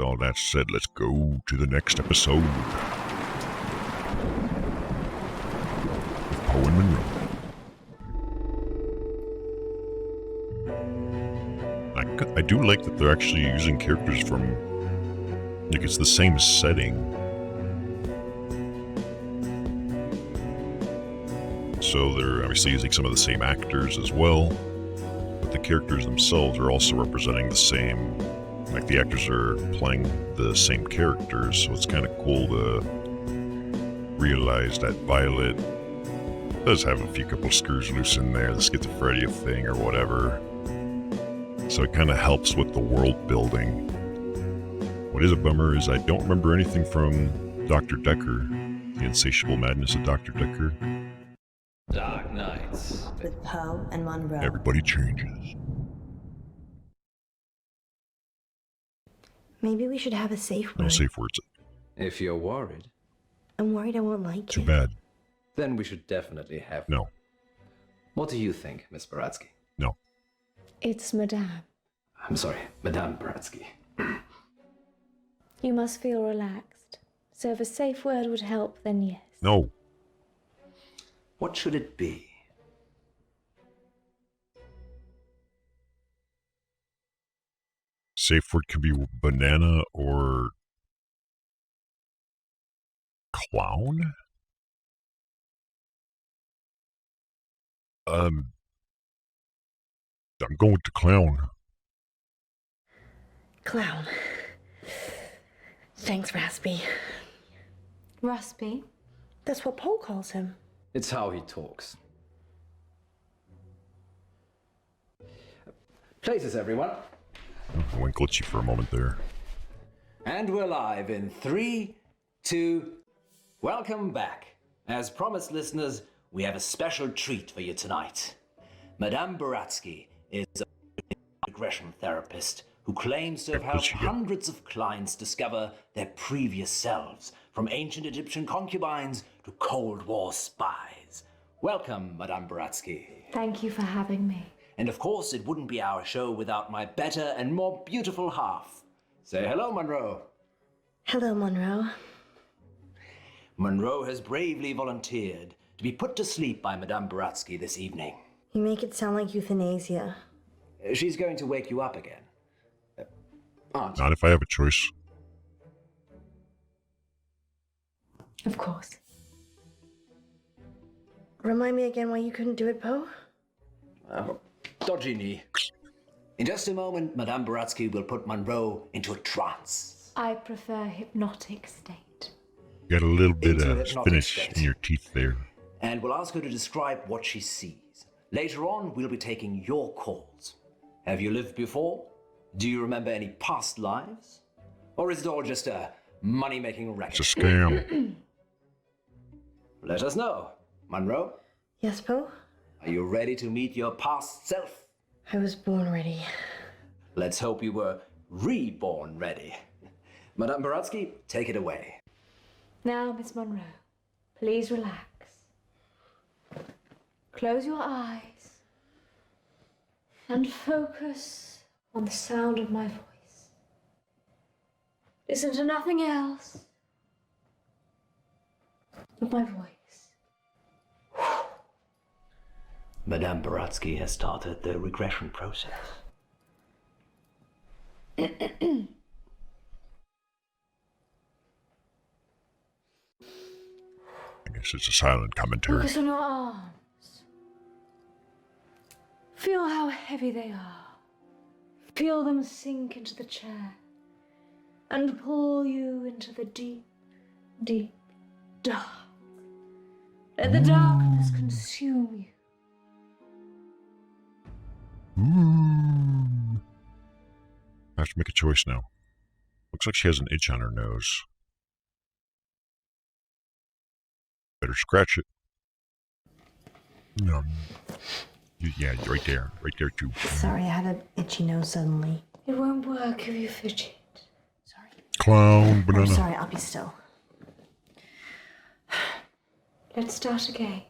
all that said, let's go to the next episode of Poe and Munro. I do like that they're actually using characters from, like, it's the same setting. So they're obviously using some of the same actors as well, but the characters themselves are also representing the same, like the actors are playing the same characters, so it's kind of cool to realize that Violet does have a few couple screws loose in there, the schizophrenia thing or whatever. So it kind of helps with the world building. What is a bummer is I don't remember anything from Dr. Decker, the insatiable madness of Dr. Decker. Dark Nights. With Poe and Munro. Everybody changes. Maybe we should have a safe word. No safe words. If you're worried, I'm worried I won't like Too it. bad. then we should definitely have. No. What do you think, Miss Baratsky? No. It's Madame. I'm sorry, Madame Baratsky. You must feel relaxed. So if a safe word would help, then yes. No. What should it be? Safe word can be banana or clown? I'm going with the clown. Clown. Thanks, Raspy. Raspy? That's what Poe calls him. It's how he talks. Places, everyone. I went glitchy for a moment there. And we're live in 3, 2... Welcome back. As promised, listeners, we have a special treat for you tonight. Madame Baratsky is a regression therapist who claims to have helped hundreds of clients discover their previous selves, from ancient Egyptian concubines to Cold War spies. Welcome, Madame Baratsky. Thank you for having me. And of course, it wouldn't be our show without my better and more beautiful half. Say hello, Munro. Hello, Munro. Munro has bravely volunteered to be put to sleep by Madame Baratsky this evening. You make it sound like euthanasia. She's going to wake you up again. Aren't you? Not if I have a choice. Of course. Remind me again why you couldn't do it, Poe? Dodgy knee. In just a moment, Madame Baratsky will put Munro into a trance. I prefer hypnotic state. You got a little bit Into of hypnotic spinach state. in your teeth there. And we'll ask her to describe what she sees. Later on, we'll be taking your calls. Have you lived before? Do you remember any past lives? Or is it all just a money-making racket? It's a scam. Let us know. Munro, Yes, Poe? are you ready to meet your past self? I was born ready. Let's hope you were reborn ready. Madame Baratsky, take it away. Now, Miss Munro, please relax. Close your eyes and focus on the sound of my voice. Listen to nothing else but my voice. Madame Baratsky has started the regression process. I guess it's a silent commentary. Focus on your arms. Feel how heavy they are. Feel them sink into the chair and pull you into the deep, deep dark. Let the darkness consume you. Ooh. I have to make a choice now. Looks like she has an itch on her nose. Better scratch it. No. Yeah, right there too. Sorry, I had an itchy nose suddenly. It won't work if you fidget. Sorry. Clown banana. I'm sorry, I'll be still. Let's start again.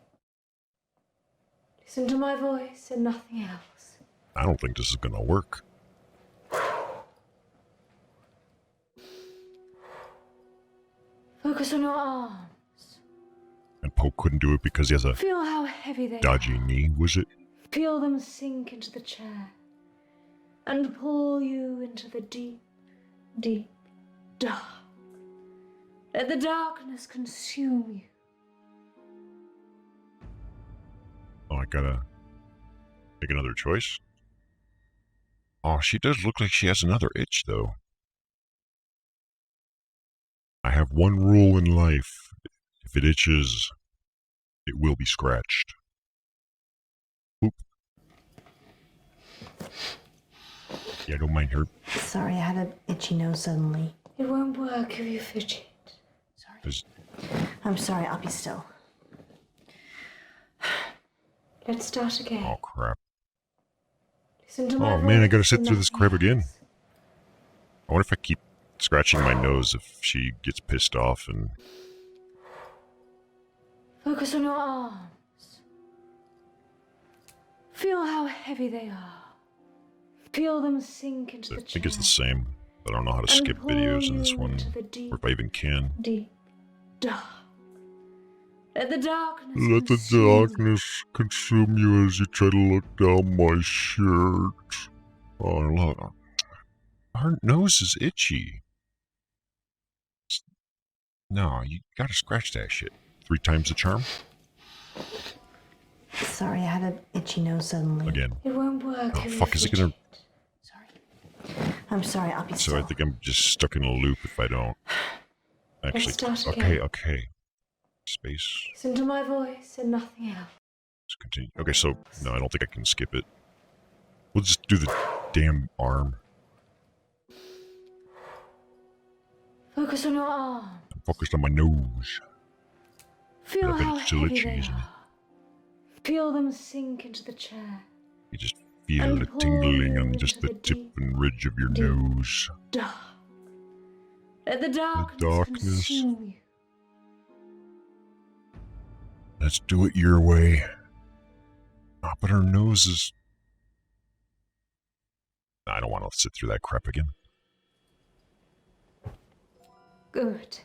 Listen to my voice and nothing else. I don't think this is gonna work. Focus on your arms. And Poe couldn't do it because he has a Feel how heavy they dodgy are. knee, was it? Feel them sink into the chair and pull you into the deep, deep dark. Let the darkness consume you. Oh, I gotta make another choice. Oh, she does look like she has another itch, though. I have one rule in life. If it itches, it will be scratched. Oop. Yeah, I don't mind her. Sorry, I had an itchy nose suddenly. It won't work if you fidget. Is- I'm sorry, I'll be still. Let's start again. Oh, crap. Listen to my Oh, man, I gotta voice sit and through this nothing crap again. else. I wonder if I keep scratching my nose if she gets pissed off and... Focus on your arms. Feel how heavy they are. Feel them sink into I the chair. think it's the same. I don't know how to and skip pull videos in this you one, into the deep, or if I even can. deep dark. Let the darkness Let the consume you. darkness consume you as you try to look down my shirt. Oh, look. Her nose is itchy. No, you gotta scratch that shit. 3 times the charm? Sorry, I had an itchy nose suddenly. Again. It won't work. Oh, if you fuck, is it gonna... Sorry. I'm sorry, I'll be So still. I think I'm just stuck in a loop if I don't. Actually, Let's start okay, again. okay. Space. Listen to my voice and nothing else. Let's continue. Okay, so, no, I don't think I can skip it. We'll just do the damn arm. Focus on your arm. I'm focused on my nose. Feel I bet how it's still heavy itchy, they isn't it? are. Feel them sink into the chair. You just feel And the pull tingling you on just into the the tip deep, and ridge of your deep nose. Dark. Let the darkness, darkness. consume you. Let's do it your way. Ah, but her nose is... I don't want to sit through that crap again. Good.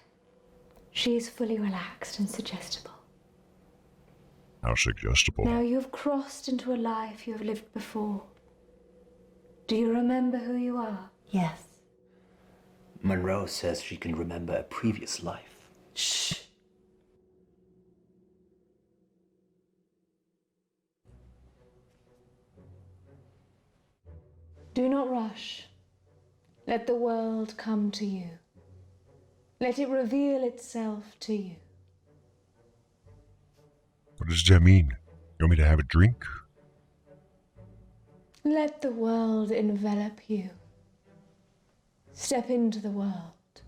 She is fully relaxed and suggestible. How suggestible. Now you have crossed into a life you have lived before. Do you remember who you are? Yes. Munro says she can remember a previous life. Shh. Do not rush. Let the world come to you. Let it reveal itself to you. What does that mean? You want me to have a drink? Let the world envelop you. Step into the world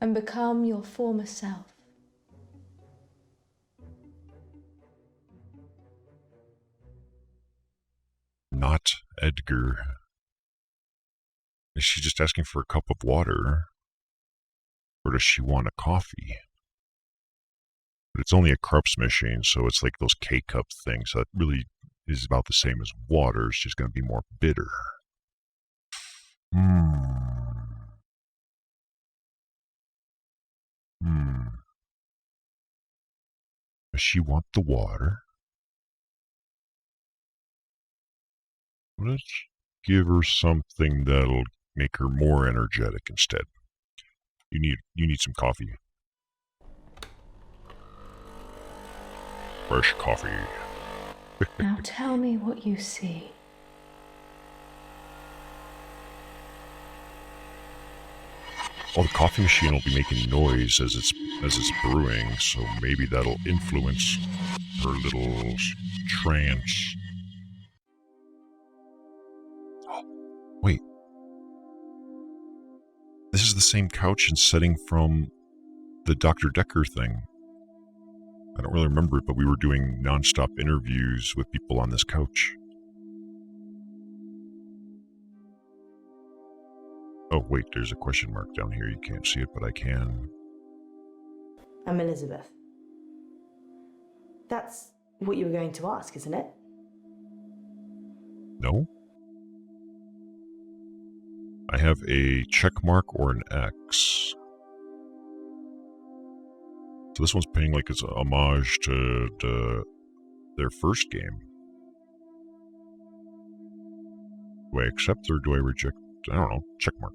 and become your former self. Not Edgar. Is she just asking for a cup of water? Or does she want a coffee? But it's only a Krups machine, so it's like those K-cup things. So that really is about the same as water. It's just going to be more bitter. Does she want the water? Let's give her something that'll make her more energetic instead. You need some coffee. Fresh coffee. Now tell me what you see. Oh, the coffee machine will be making noise as it's brewing, so maybe that'll influence her little trance. Oh, wait. This is the same couch and setting from the Dr. Decker thing. I don't really remember it, but we were doing non-stop interviews with people on this couch. Oh, wait, there's a question mark down here. You can't see it, but I can. I'm Elizabeth. That's what you were going to ask, isn't it? No? I have a check mark or an X. So this one's paying like it's a homage to their first game. Do I accept or do I reject? I don't know. Check mark.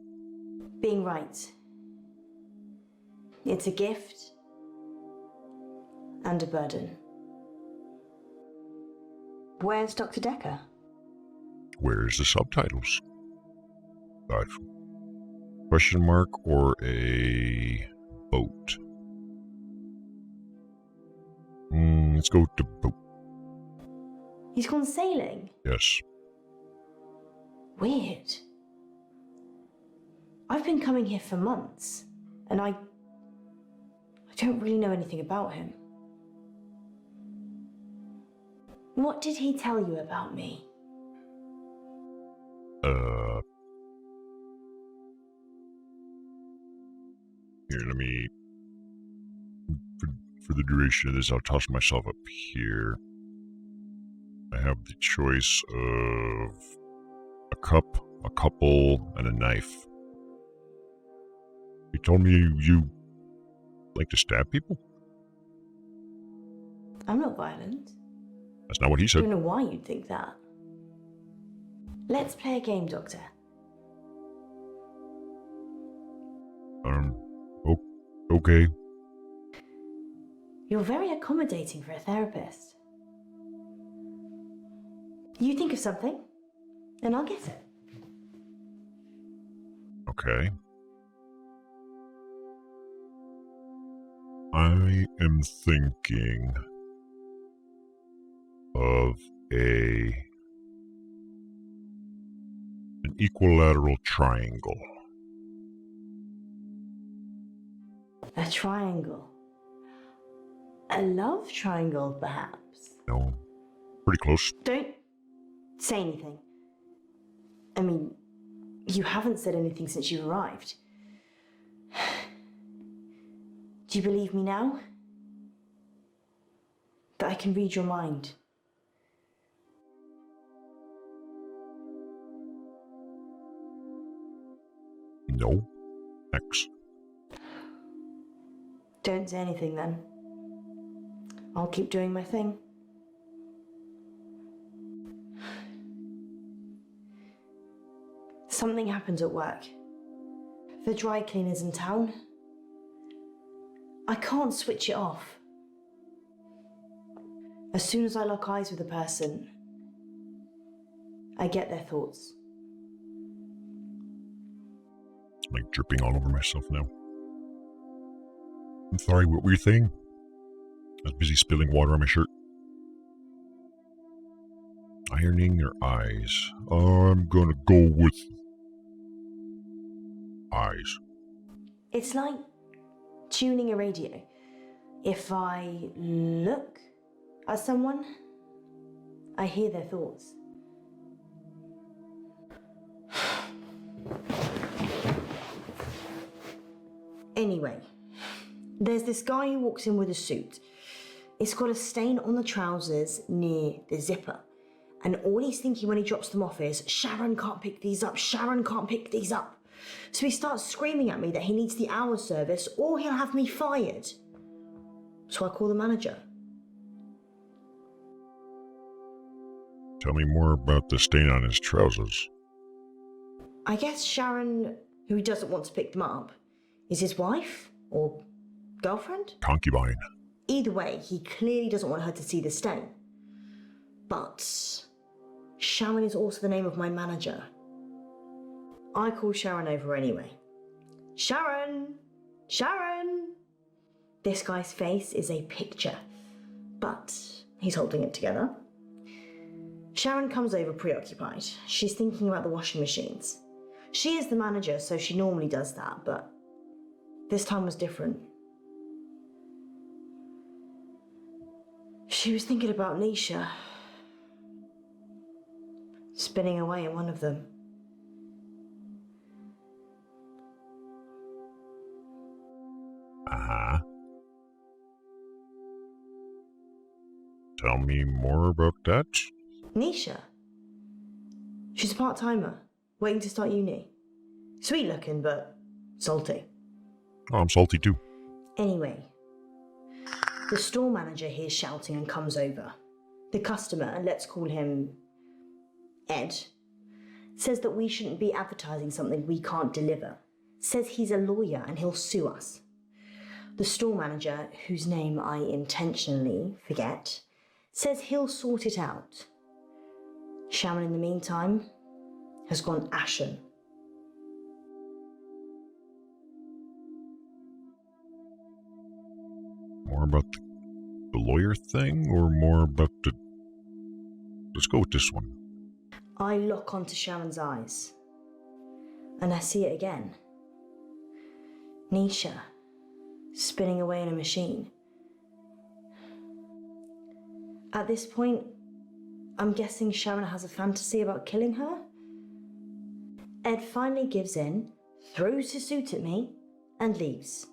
Being right. It's a gift and a burden. Where's Dr. Decker? Where's the subtitles? Question mark or a boat? Let's go to boat. He's gone sailing? Yes. Weird. I've been coming here for months, and I don't really know anything about him. What did he tell you about me? Here, let me... For the duration of this, I'll toss myself up here. I have the choice of a cup, a couple, and a knife. You told me you like to stab people? I'm not violent. That's not what he I said. don't know why you'd think that. Let's play a game, Doctor. Okay. You're very accommodating for a therapist. You think of something, and I'll get it. Okay. I am thinking of an equilateral triangle. A triangle. A love triangle, perhaps. No, pretty close. Don't say anything. I mean, you haven't said anything since you arrived. Do you believe me now? That I can read your mind? No. X. Don't say anything then. I'll keep doing my thing. Something happened at work. The dry cleaner's in town. I can't switch it off. As soon as I lock eyes with a person, I get their thoughts. I'm like dripping all over myself now. I'm sorry, what were you saying? I was busy spilling water on my shirt. Ironing their eyes. I'm gonna go with eyes. It's like tuning a radio. If I look at someone, I hear their thoughts. Anyway, there's this guy who walks in with a suit. It's got a stain on the trousers near the zipper. And all he's thinking when he drops them off is, Sharon can't pick these up, Sharon can't pick these up. So he starts screaming at me that he needs the hour service or he'll have me fired. So I call the manager. Tell me more about the stain on his trousers. I guess Sharon, who he doesn't want to pick them up, is his wife or girlfriend? Concubine. Either way, he clearly doesn't want her to see the stain. But Sharon is also the name of my manager. I call Sharon over anyway. Sharon! Sharon! This guy's face is a picture, but he's holding it together. Sharon comes over preoccupied. She's thinking about the washing machines. She is the manager, so she normally does that, but this time was different. She was thinking about Nisha. Spinning away in one of them. Uh-huh. Tell me more about that. Nisha. She's a part-timer, waiting to start uni. Sweet looking, but salty. Oh, I'm salty too. Anyway, The store manager hears shouting and comes over. The customer, let's call him Ed, says that we shouldn't be advertising something we can't deliver. Says he's a lawyer and he'll sue us. The store manager, whose name I intentionally forget, says he'll sort it out. Shaman, in the meantime, has gone ashen. More about the lawyer thing, or more about the... Let's go with this one. I lock onto Shaman's eyes, and I see it again. Nisha, spinning away in a machine. At this point, I'm guessing Shaman has a fantasy about killing her? Ed finally gives in, throws his suit at me, and leaves.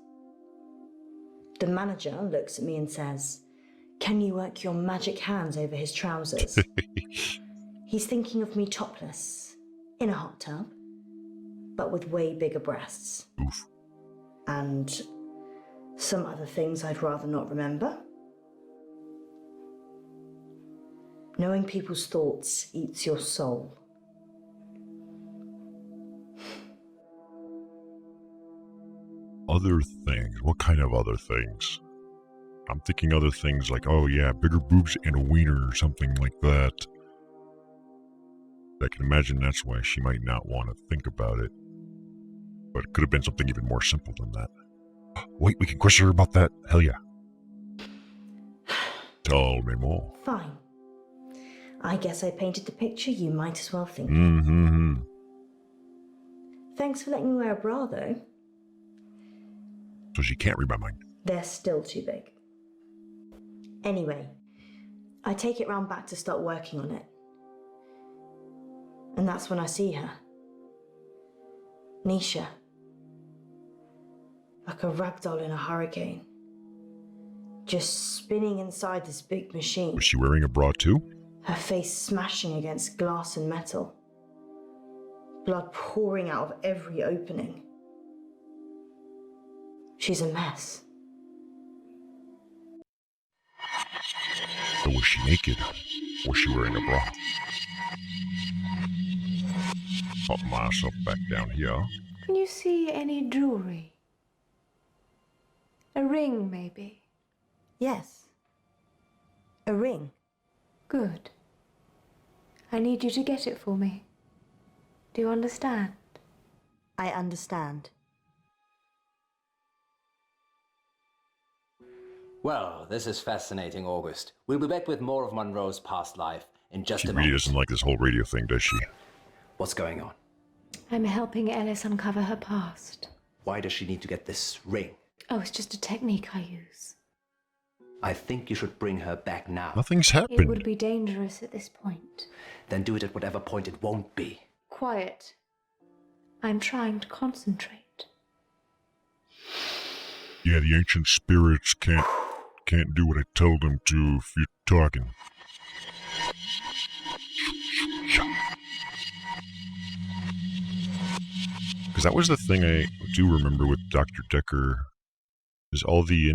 The manager looks at me and says, "Can you work your magic hands over his trousers?" He's thinking of me topless, in a hot tub, but with way bigger breasts. Oof. And some other things I'd rather not remember. Knowing people's thoughts eats your soul. Other things? What kind of other things? I'm thinking other things like, oh yeah, bigger boobs and a wiener or something like that. I can imagine that's why she might not want to think about it. But it could have been something even more simple than that. Wait, we can question her about that? Hell yeah. Tell me more. Fine. I guess I painted the picture you might as well think. Mm-hmm. Thanks for letting me wear a bra, though. So she can't read my mind. They're still too big. Anyway, I take it round back to start working on it. And that's when I see her. Nisha. Like a ragdoll in a hurricane. Just spinning inside this big machine. Was she wearing a bra too? Her face smashing against glass and metal. Blood pouring out of every opening. She's a mess. So was she naked? Was she wearing a bra? Pop myself back down here. Can you see any jewelry? A ring, maybe? Yes. A ring. Good. I need you to get it for me. Do you understand? I understand. Well, this is fascinating, August. We'll be back with more of Munro's past life in just She a really moment. doesn't like this whole radio thing, does she? What's going on? I'm helping Ellis uncover her past. Why does she need to get this ring? Oh, it's just a technique I use. I think you should bring her back now. Nothing's It happened. would be dangerous at this point. Then do it at whatever point it won't be. Quiet. I'm trying to concentrate. Yeah, the ancient spirits can't do what I tell them to if you're talking. Because that was the thing I do remember with Dr. Decker, is all the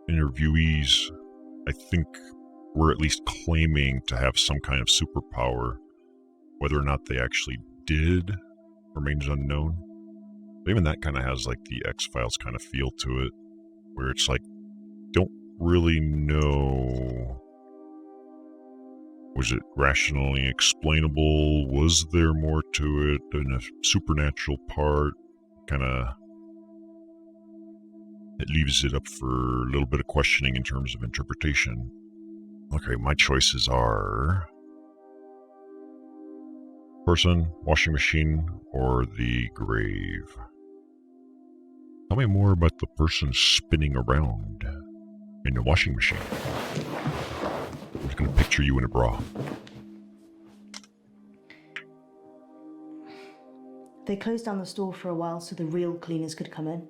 interviewees, I think, were at least claiming to have some kind of superpower. Whether or not they actually did remains unknown. But even that kind of has like the X-Files kind of feel to it, where it's like, don't really know. Was it rationally explainable? Was there more to it than a supernatural part? Kind of, it leaves it up for a little bit of questioning in terms of interpretation. Okay, my choices are person, washing machine, or the grave. Tell me more about the person spinning around in the washing machine. I'm just going to picture you in a bra. They closed down the store for a while so the real cleaners could come in.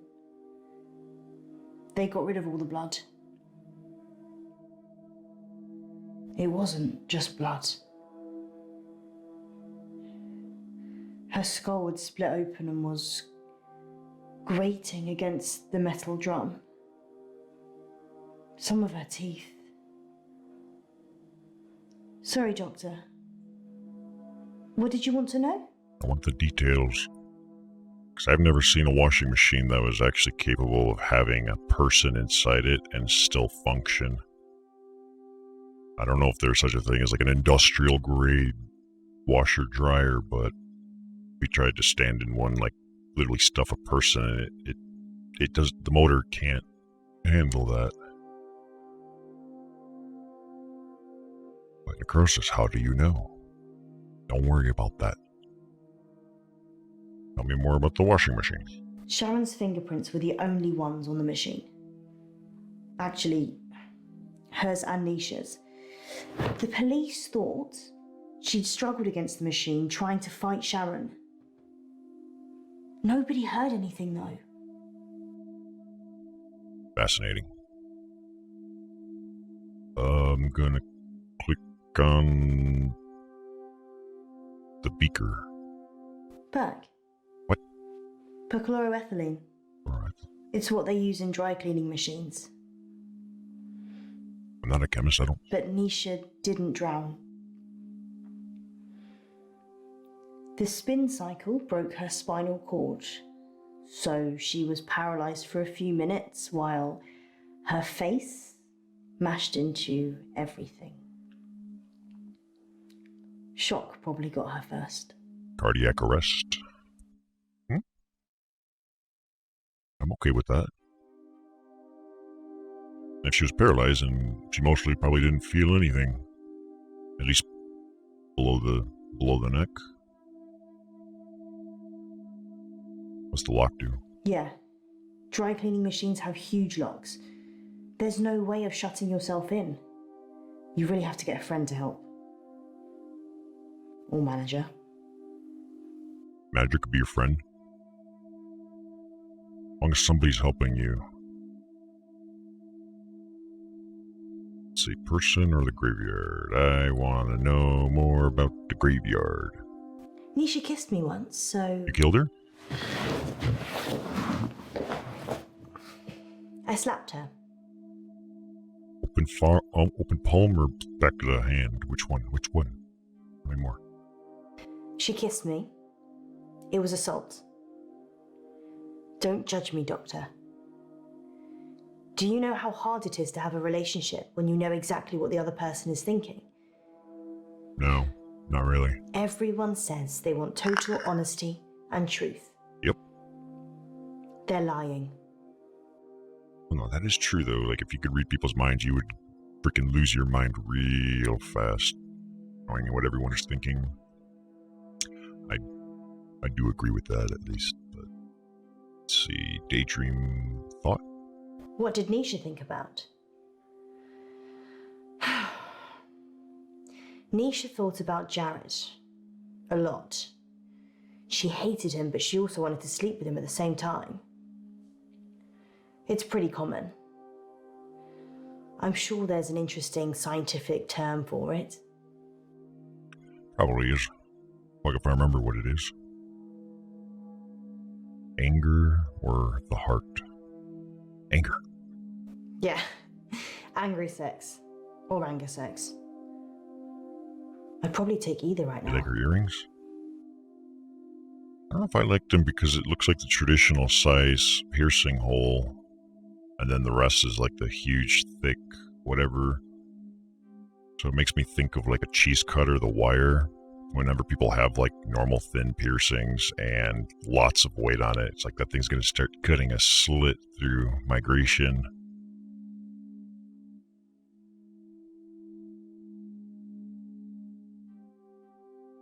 They got rid of all the blood. It wasn't just blood. Her skull had split open and was grating against the metal drum. Some of her teeth. Sorry, Doctor. What did you want to know? I want the details. Because I've never seen a washing machine that was actually capable of having a person inside it and still function. I don't know if there's such a thing as like an industrial grade washer dryer, but we tried to stand in one, like literally stuff a person, and it does, the motor can't handle that. But Necroxix, how do you know? Don't worry about that. Tell me more about the washing machine. Sharon's fingerprints were the only ones on the machine. Actually, hers and Nisha's. The police thought she'd struggled against the machine trying to fight Sharon. Nobody heard anything though. Fascinating. I'm gonna click on the beaker. Berg. What? Perchloroethylene. Alright. It's what they use in dry cleaning machines. I'm not a chemist, I don't. But Nisha didn't drown. The spin cycle broke her spinal cord, so she was paralyzed for a few minutes while her face mashed into everything. Shock probably got her first. Cardiac arrest. I'm okay with that. If she was paralyzed, and she mostly probably didn't feel anything, at least below the neck. What's the lock do? Yeah. Dry cleaning machines have huge locks. There's no way of shutting yourself in. You really have to get a friend to help. Or manager. Manager could be your friend. As long as somebody's helping you. Let's see, person or the graveyard? I want to know more about the graveyard. Nisha kissed me once, so... You killed her? I slapped her. Open palm or back of the hand? Which one? Which one? Tell me more. She kissed me. It was assault. Don't judge me, Doctor. Do you know how hard it is to have a relationship when you know exactly what the other person is thinking? No, not really. Everyone says they want total honesty and truth. Yep. They're lying. Well, no, that is true though. Like if you could read people's minds, you would freaking lose your mind real fast, knowing what everyone is thinking. I do agree with that at least. But let's see, daydream thought. What did Nisha think about? Nisha thought about Jared a lot. She hated him, but she also wanted to sleep with him at the same time. It's pretty common. I'm sure there's an interesting scientific term for it. Probably is. Like if I remember what it is. Anger or the heart? Anger. Yeah, angry sex or anger sex. I'd probably take either right You now. like her earrings? I don't know if I like them because it looks like the traditional size piercing hole, and then the rest is like the huge, thick, whatever. So it makes me think of like a cheese cutter, the wire. Whenever people have like normal thin piercings and lots of weight on it, it's like that thing's going to start cutting a slit through migration.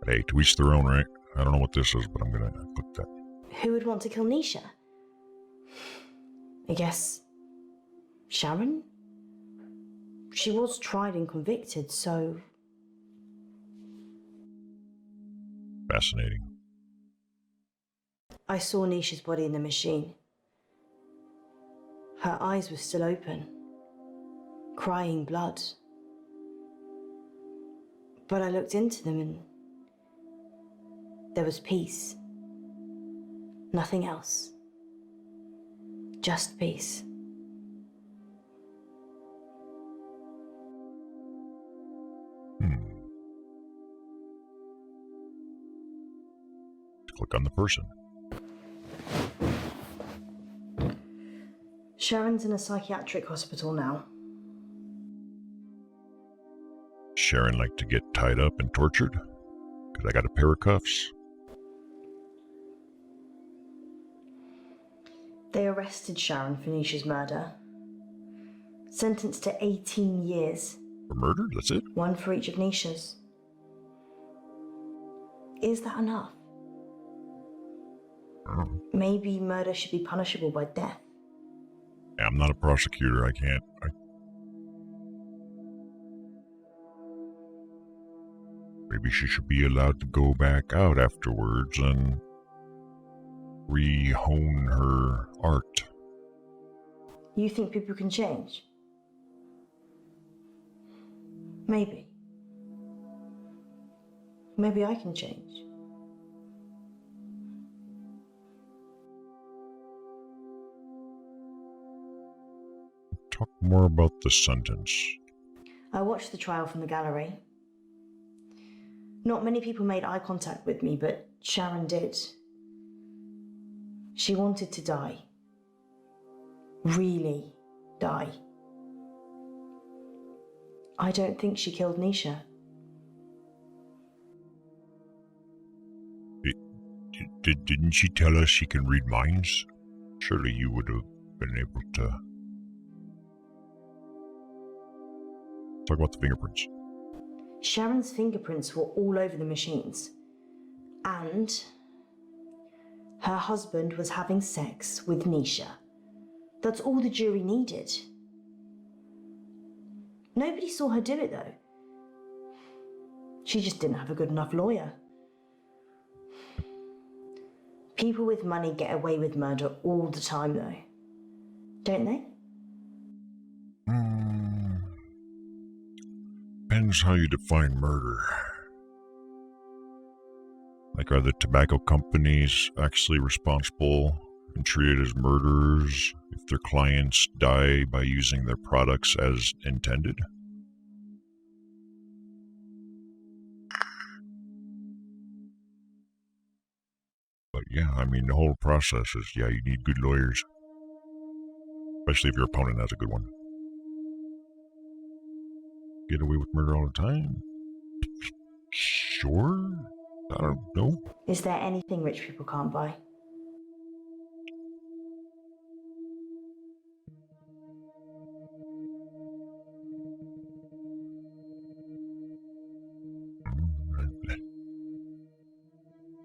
Hey, to each their own, right? I don't know what this is, but I'm going to click that. Who would want to kill Nisha? I guess Sharon? She was tried and convicted, so... Fascinating. I saw Nisha's body in the machine. Her eyes were still open, crying blood. But I looked into them and there was peace. Nothing else. Just peace. check on the person. Sharon's in a psychiatric hospital now. Sharon like to get tied up and tortured? Because I got a pair of cuffs. They arrested Sharon for Nisha's murder. Sentenced to 18 years. For murder? That's it? One for each of Nisha's. Is that enough? Oh. Maybe murder should be punishable by death. I'm not a prosecutor. I can't. Maybe she should be allowed to go back out afterwards and re-hone her art. You think people can change? Maybe. Maybe I can change. Talk more about the sentence. I watched the trial from the gallery. Not many people made eye contact with me, but Sharon did. She wanted to die. Really die. I don't think she killed Nisha. Didn't she tell us she can read minds? Surely you would have been able to... Talk about the fingerprints. Sharon's fingerprints were all over the machines. And her husband was having sex with Nisha. That's all the jury needed. Nobody saw her do it, though. She just didn't have a good enough lawyer. People with money get away with murder all the time, though. Don't they? Depends how you define murder. Like, are the tobacco companies actually responsible and treated as murderers if their clients die by using their products as intended? But yeah, I mean, the whole process is, yeah, you need good lawyers. Especially if your opponent has a good one. Get away with murder all the time? Sure? I don't know. Is there anything rich people can't buy?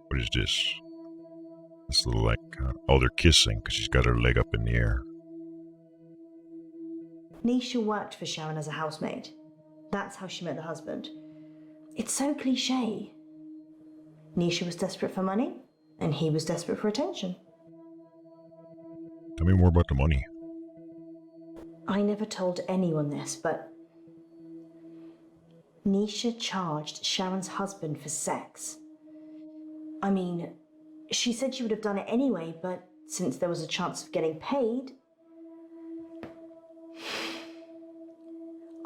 What is this? This little like, oh, they're kissing because she's got her leg up in the air. Nisha worked for Sharon as a housemaid. That's how she met the husband. It's so cliche. Nisha was desperate for money, and he was desperate for attention. Tell me more about the money. I never told anyone this, but Nisha charged Sharon's husband for sex. I mean, she said she would have done it anyway, but since there was a chance of getting paid,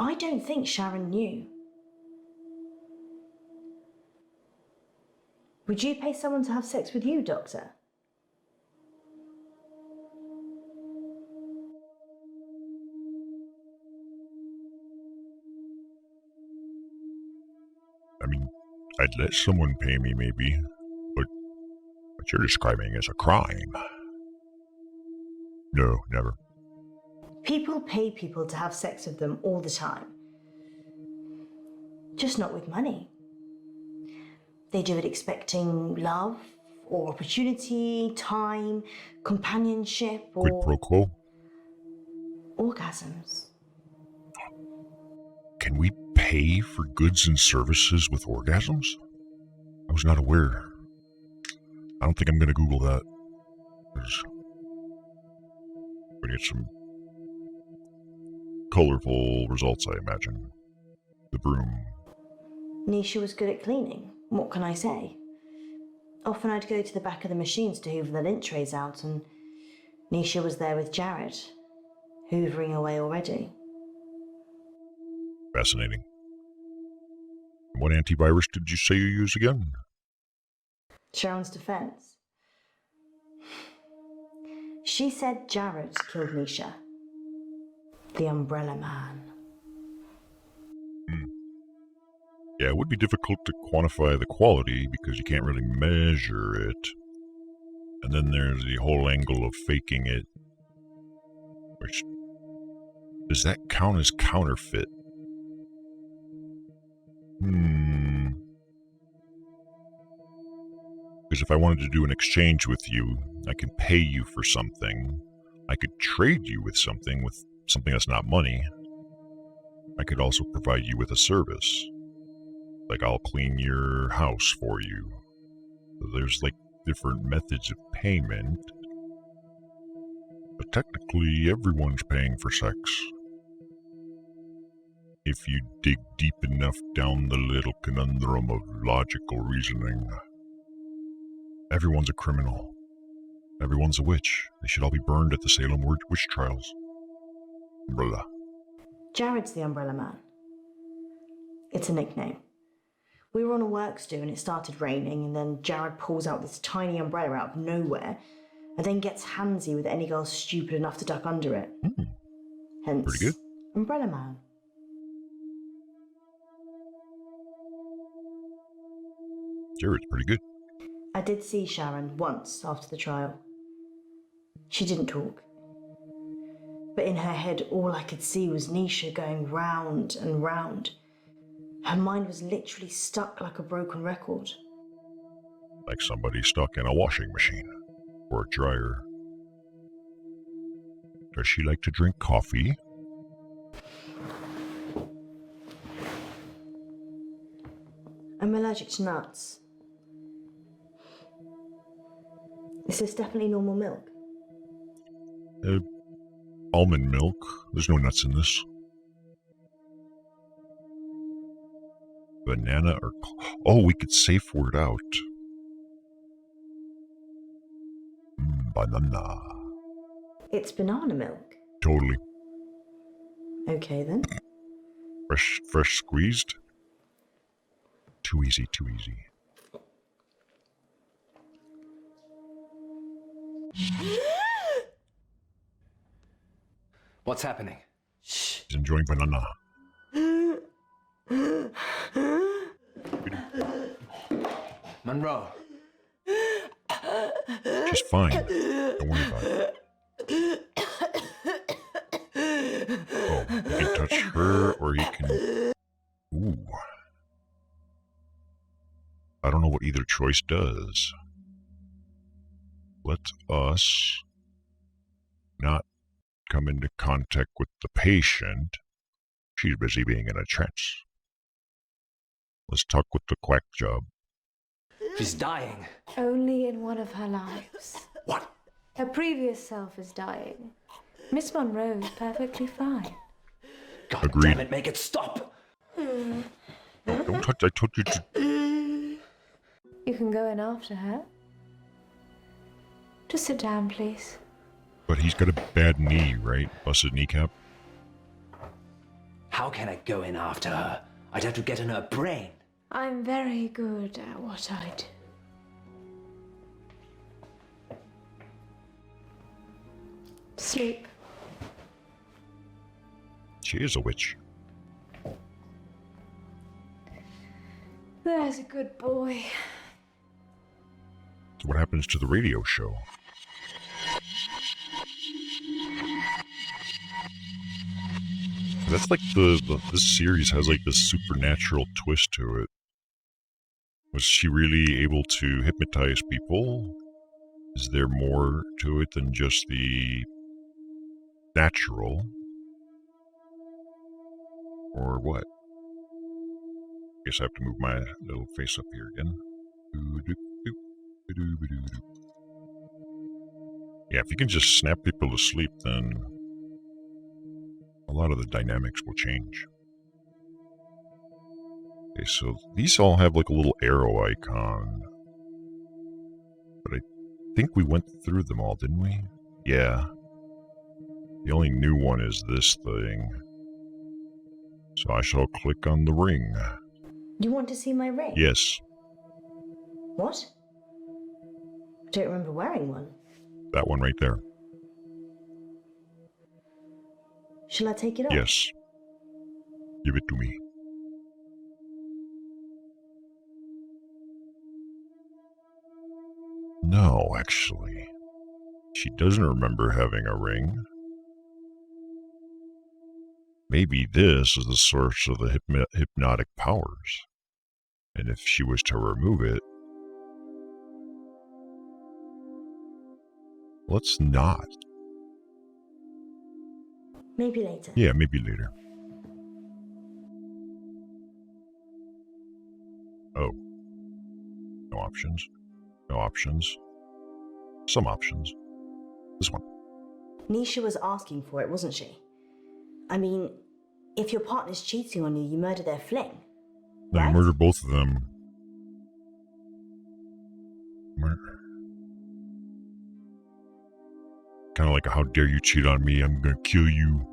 I don't think Sharon knew. Would you pay someone to have sex with you, Doctor? I mean, I'd let someone pay me maybe, but what you're describing is a crime. No, never. People pay people to have sex with them all the time. Just not with money. They do it expecting love, or opportunity, time, companionship, or... Quid pro quo? orgasms. Can we pay for goods and services with orgasms? I was not aware. I don't think I'm going to Google that. We get some colorful results, I imagine. The broom. Nisha was good at cleaning. What can I say? Often I'd go to the back of the machines to hoover the lint trays out, and Nisha was there with Jared, hoovering away already. Fascinating. What antivirus did you say you use again? Sharon's defense. She said Jared killed Nisha. The Umbrella Man. Yeah, it would be difficult to quantify the quality because you can't really measure it. And then there's the whole angle of faking it. Which, does that count as counterfeit? Because if I wanted to do an exchange with you, I can pay you for something. I could trade you with something that's not money. I could also provide you with a service. Like, I'll clean your house for you. So there's like different methods of payment. But technically, everyone's paying for sex. If you dig deep enough down the little conundrum of logical reasoning. Everyone's a criminal. Everyone's a witch. They should all be burned at the Salem witch trials. Umbrella. Jared's the Umbrella Man. It's a nickname. We were on a works do and it started raining, and then Jared pulls out this tiny umbrella out of nowhere and then gets handsy with any girl stupid enough to duck under it. Hence, Pretty good. Umbrella Man. Jared's pretty good. I did see Sharon once after the trial. She didn't talk. But in her head, all I could see was Nisha going round and round. Her mind was literally stuck like a broken record. Like somebody stuck in a washing machine. Or a dryer. Does she like to drink coffee? I'm allergic to nuts. Is this definitely normal milk? Almond milk. There's no nuts in this. Banana or... Oh, we could safe word out. Banana. It's banana milk. Totally. Okay then. Fresh squeezed? Too easy, too easy. What's happening? He's enjoying banana. Munro. She's fine. Don't worry about it. Oh, he can touch her or he can... Ooh. I don't know what either choice does. Let us not come into contact with the patient. She's busy being in a trance. Let's talk with the quack job. She's dying. Only in one of her lives. What? Her previous self is dying. Miss Munro is perfectly fine. God Agreed. damn it, make it stop! Don't touch, I told you to... You can go in after her. Just sit down, please. But he's got a bad knee, right? Busted kneecap? How can I go in after her? I'd have to get in her brain. I'm very good at what I do. Sleep. She is a witch. There's a good boy. So what happens to the radio show? That's like this series has like this supernatural twist to it. Was she really able to hypnotize people? Is there more to it than just the natural? Or what? Guess I have to move my little face up here again. Yeah, if you can just snap people to sleep, then a lot of the dynamics will change. Okay, so these all have like a little arrow icon. But I think we went through them all, didn't we? Yeah. The only new one is this thing. So I shall click on the ring. You want to see my ring? Yes, What? I don't remember wearing one. that one right there. Shall I take it off? Yes. Give it to me. No, actually. She doesn't remember having a ring. Maybe this is the source of the hypnotic powers. And if she was to remove it... Let's not. Maybe later. Yeah, maybe later. Oh. No options. No options. Some options. This one. Nisha was asking for it, wasn't she? I mean, if your partner's cheating on you, you murder their fling. Then Right? murder both of them. Kind of like a how dare you cheat on me, I'm gonna kill you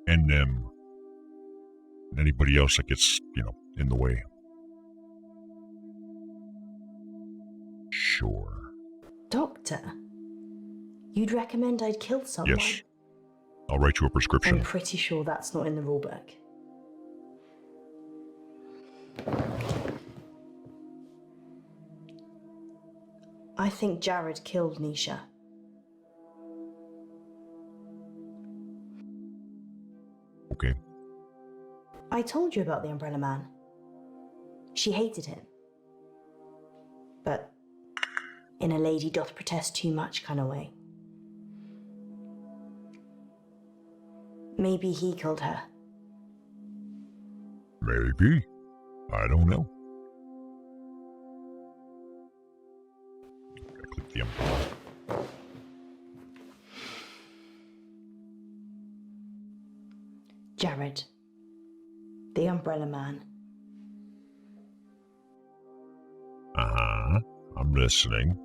and them. And anybody else that gets, in the way. Sure. Doctor, you'd recommend I'd kill someone? Yes. I'll write you a prescription. I'm pretty sure that's not in the rulebook. I think Jared killed Nisha. Okay. I told you about the Umbrella Man. She hated him. But in a lady doth protest too much kind of way. Maybe he killed her. Maybe. I don't know. I click the umbrella. Jared. The Umbrella Man. Uh-huh. I'm listening.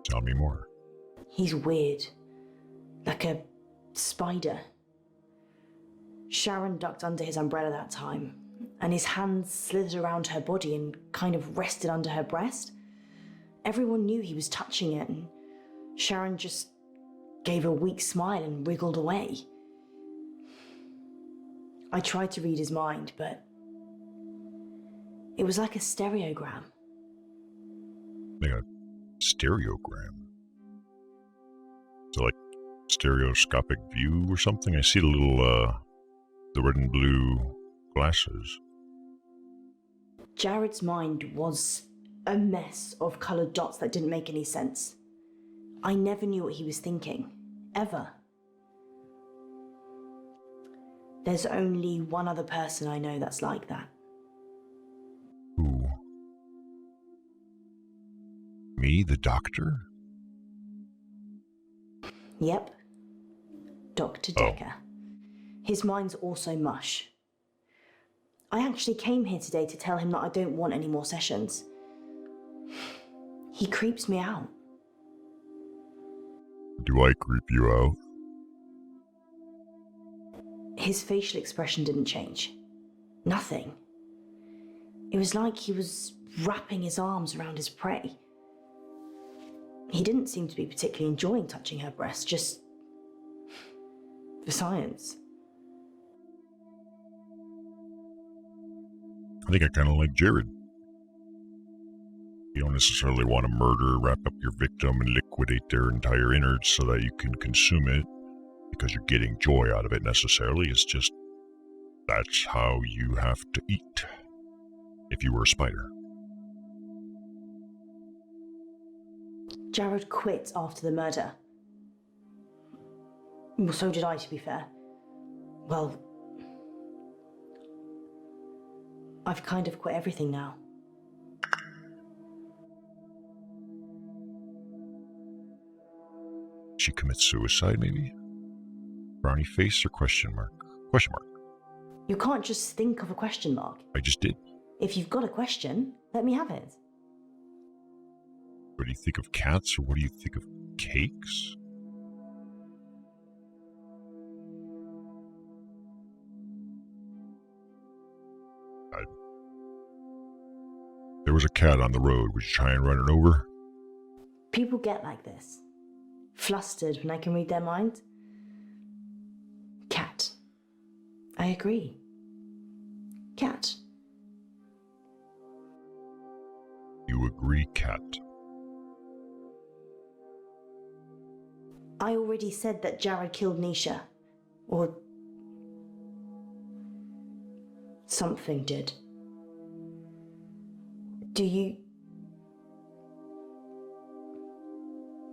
Tell me more. He's weird. Like a spider. Sharon ducked under his umbrella that time, and his hands slithered around her body and kind of rested under her breast. Everyone knew he was touching it, and Sharon just gave a weak smile and wriggled away. I tried to read his mind, but it was like a stereogram. Like a stereogram. So like stereoscopic view or something? I see the little, the red and blue glasses. Jared's mind was a mess of coloured dots that didn't make any sense. I never knew what he was thinking. Ever. There's only one other person I know that's like that. Who? Me, the doctor? Yep. Dr. Decker. His mind's also mush. I actually came here today to tell him that I don't want any more sessions. He creeps me out. Do I creep you out? His facial expression didn't change. Nothing. It was like he was wrapping his arms around his prey. He didn't seem to be particularly enjoying touching her breast, just for science. I think I kind of like Jared. You don't necessarily want to murder, wrap up your victim, and liquidate their entire innards so that you can consume it because you're getting joy out of it necessarily. It's just, that's how you have to eat if you were a spider. Jared quit after the murder. Well, so did I, to be fair. Well, I've kind of quit everything now. She commits suicide, maybe? Brownie face or question mark? Question mark. You can't just think of a question mark. I just did. If you've got a question, let me have it. What do you think of cats, or what do you think of cakes? There was a cat on the road. Would you try and run it over? People get like this. Flustered when I can read their mind. Cat. I agree. Cat. You agree, Cat? I already said that Jared killed Nisha. Or something did. Do you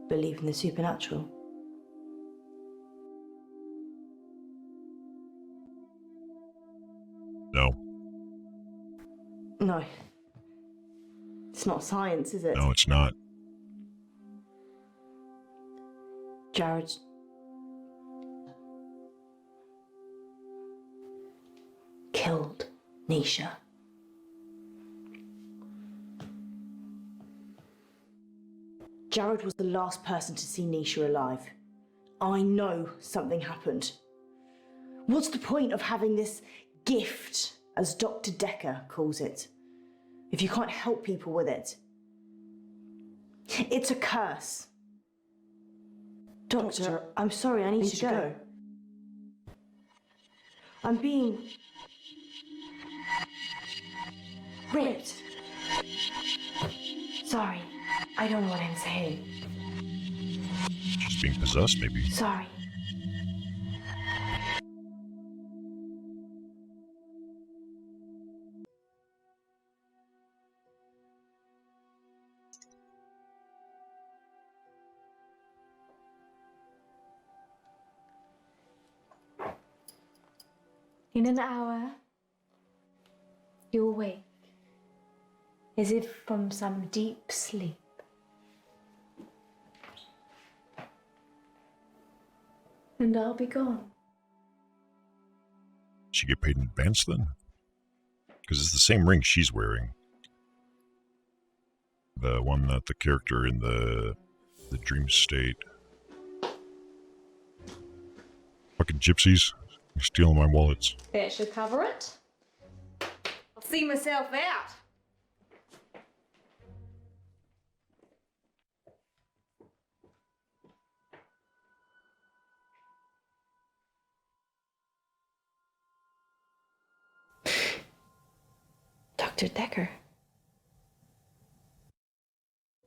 believe in the supernatural? No. No. It's not science, is it? No, it's not. Jared killed Nisha. Jared was the last person to see Nisha alive. I know something happened. What's the point of having this gift, as Dr. Decker calls it, if you can't help people with it? It's a curse. Doctor, I'm sorry, I need to go. I'm being ripped. Sorry, I don't know what I'm saying. She's being possessed, maybe. Sorry. In an hour, you'll wake, as if from some deep sleep. And I'll be gone. She get paid in advance then? Because it's the same ring she's wearing. The one that the character in the dream state. Fucking gypsies. You're stealing my wallets. That should cover it. I'll see myself out. Dr. Decker.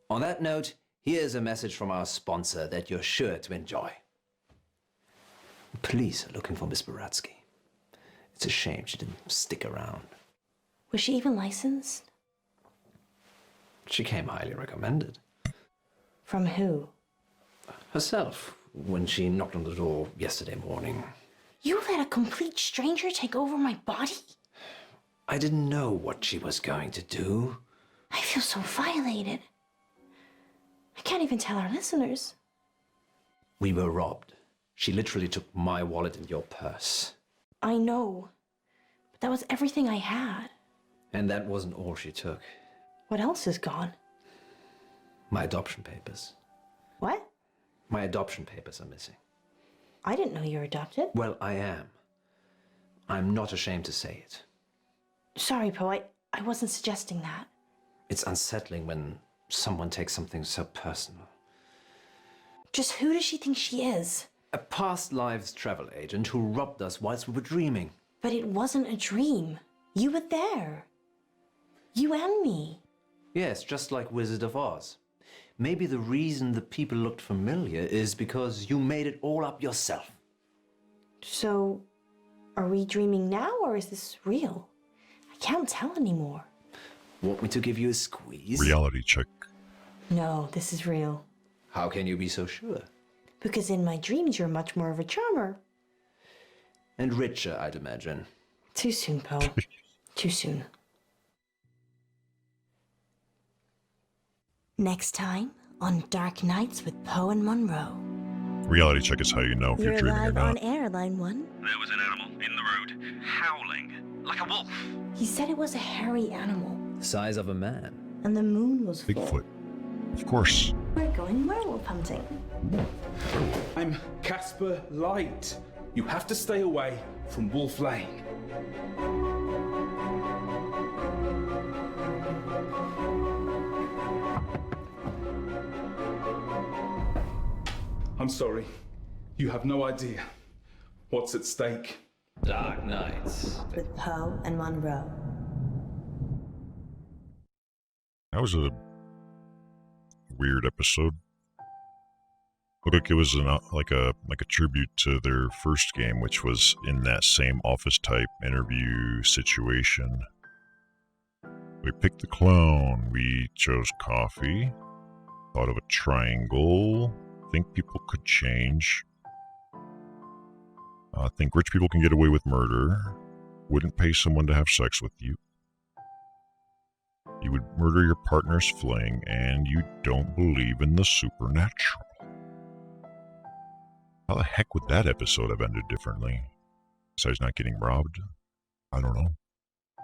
On that note, here's a message from our sponsor that you're sure to enjoy. Police are looking for Miss Buratsky. It's a shame she didn't stick around. Was she even licensed? She came highly recommended. From who? Herself, when she knocked on the door yesterday morning. You let a complete stranger take over my body? I didn't know what she was going to do. I feel so violated. I can't even tell our listeners. We were robbed. She literally took my wallet and your purse. I know, but that was everything I had. And that wasn't all she took. What else is gone? My adoption papers. What? My adoption papers are missing. I didn't know you were adopted. Well, I am. I'm not ashamed to say it. Sorry, Poe, I wasn't suggesting that. It's unsettling when someone takes something so personal. Just who does she think she is? A past lives travel agent who robbed us whilst we were dreaming. But it wasn't a dream. You were there. You and me. Yes, just like Wizard of Oz. Maybe the reason the people looked familiar is because you made it all up yourself. So, are we dreaming now or is this real? I can't tell anymore. Want me to give you a squeeze? Reality check. No, this is real. How can you be so sure? Because in my dreams, you're much more of a charmer. And richer, I'd imagine. Too soon, Poe. Too soon. Next time on Dark Nights with Poe and Munro. Reality check is how you know if you're dreaming or live not. on air, line 1. There was an animal in the road, howling, like a wolf. He said it was a hairy animal, The size of a man. and the moon was full. Bigfoot. Of course. We're going werewolf hunting. I'm Casper Light. You have to stay away from Wolf Lane. I'm sorry. You have no idea what's at stake. Dark Knights. with Poe and Munro. That was a weird episode. Looked like it was like a tribute to their first game, which was in that same office type interview situation. We picked the clone. We chose coffee. Thought of a triangle. Think people could change. Think rich people can get away with murder. Wouldn't pay someone to have sex with you. You would murder your partner's fling, and you don't believe in the supernatural. How the heck would that episode have ended differently? Besides not getting robbed? I don't know.